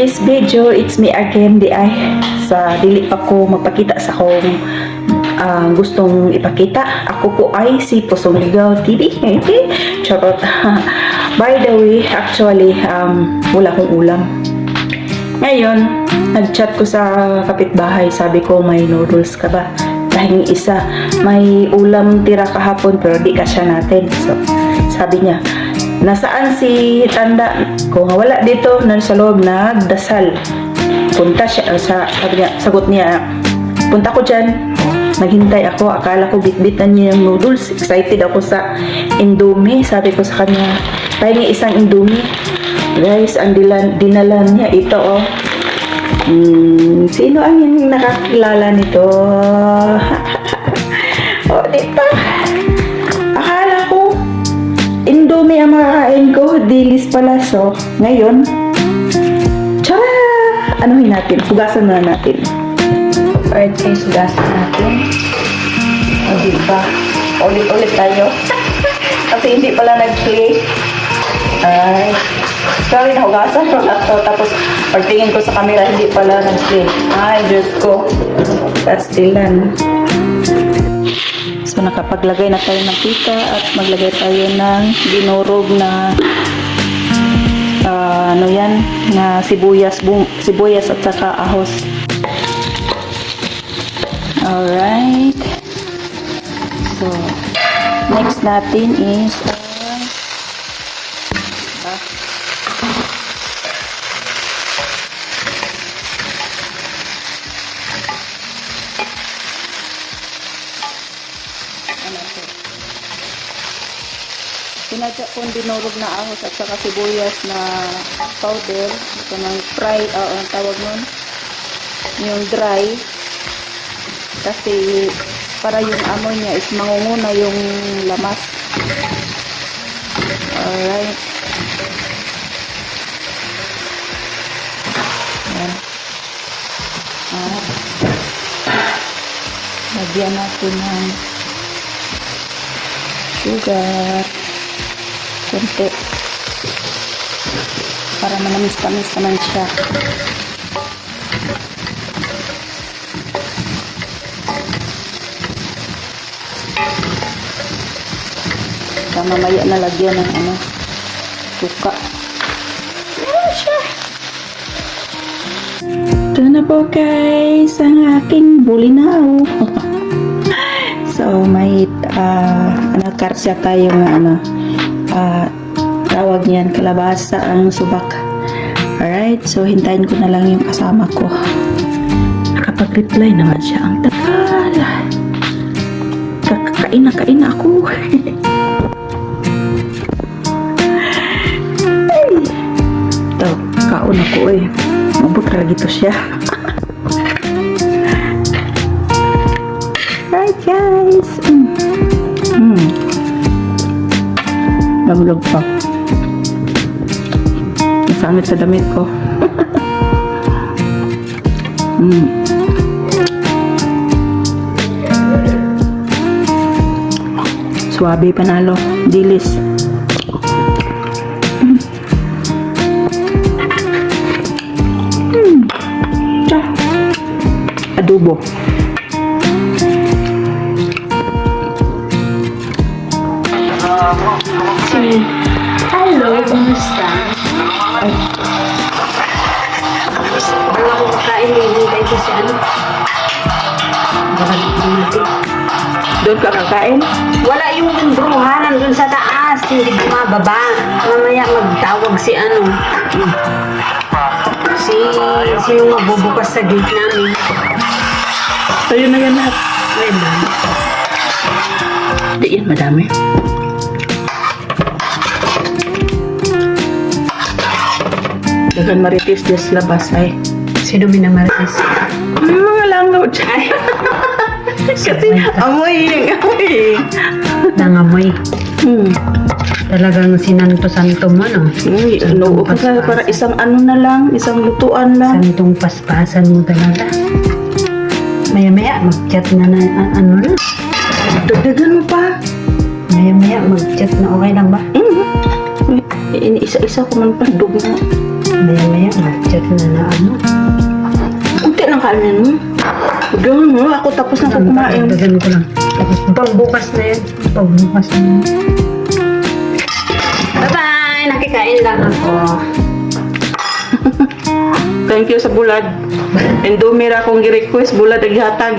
today's video, it's me again, di ay. Sa dili pa ko magpakita sa akong gustong ipakita. Ako po ay si Pusong Ligaw TV. Okay? Charot. By the way, actually, wala akong ulam. Ngayon, nag-chat ko sa kapitbahay. Sabi ko, may noodles ka ba? Dahil isa, may ulam tira kahapon pero di kasya natin. So, sabi niya, nasaan si Tanda? Kung wala dito, nasa loob nagdasal. Punta siya, sagot niya, punta ko dyan. Naghintay ako, akala ko bitbitan niya yung noodles. Excited ako sa Indomie. Sabi ko sa kanya, pahingi isang Indomie. Guys, ang dinala niya ito, oh. Sino ang nakakilala nito? Oh, di ba? Akala ko Indomie ang makakain ko, dilis pala. So, ngayon, tara! Anuhin natin? Hugasan muna natin. Alright guys, hugasan natin. O, diba? Ulit-ulit tayo. Kasi hindi pala nag-play. Ay, sorry, nahugasan ko na to. Tapos, pagtingin ko sa camera, hindi pala nag-play. Ay, Diyos ko. Kastilan. So, nakapaglagay na tayo ng pita at maglagay tayo ng dinurog na ano yan, na sibuyas at saka ahos. Alright. So, next natin is pinadya kong dinurog na ahos at saka sibuyas na powder. Ito ng fry, ang tawag nun, yung dry, kasi para yung amoy niya is mangunguna yung lamas. Alright. Ayan. Lagyan natin ng sugar konti para manamis-tamis naman siya. Mamaya na lagyan ng suka. Ito na po guys ang aking bulinaw. So may karsya tayo ng tawag niyan, kalabasa ang subak. Alright, so hintayin ko na lang yung kasama ko. Nakapag-reply naman siya. Ang tagal. Kain na ako. Ito, kaon ako eh. Mabot lagi to siya. Alright guys. Nagulog pa. Nasamit sa damit ko. Suwabe panalo. Dilis. Adobo. Hello, kumusta? Ay. Wala akong kakain, hihintay ko si Doon ka kakain? Wala yung bruha, nandun sa taas, hindi bumababa. Mamaya magtawag si sino magbubukas sa gate namin. Tayo na yan lahat. Wala. Hindi yan madami. Dagan maritis dyan sa labas ay. Sino minamarites? Mga langaw dyan. Kasi amoy. Nangamoy. Talagang sinanto-santo mo, no? Ano ka para isang na lang, isang lutuan lang. Santong paspasan mo talaga. Maya-maya, mag-chat na na. Dagdagan mo pa. Maya-maya, mag-chat na okay lang ba? Isa-isa ko man pandog na. Maya-maya, mag-chat na ano. Unti lang kanin mo. Gawin mo, ako tapos na ako kumain. Dagdagan ko lang. Tapos pangbukas na yan. Pangbukas na yan. Bye-bye! Nakikain lang ako. Thank you sa bulad. Indomie ra akong gi-request, bulad ag hatag.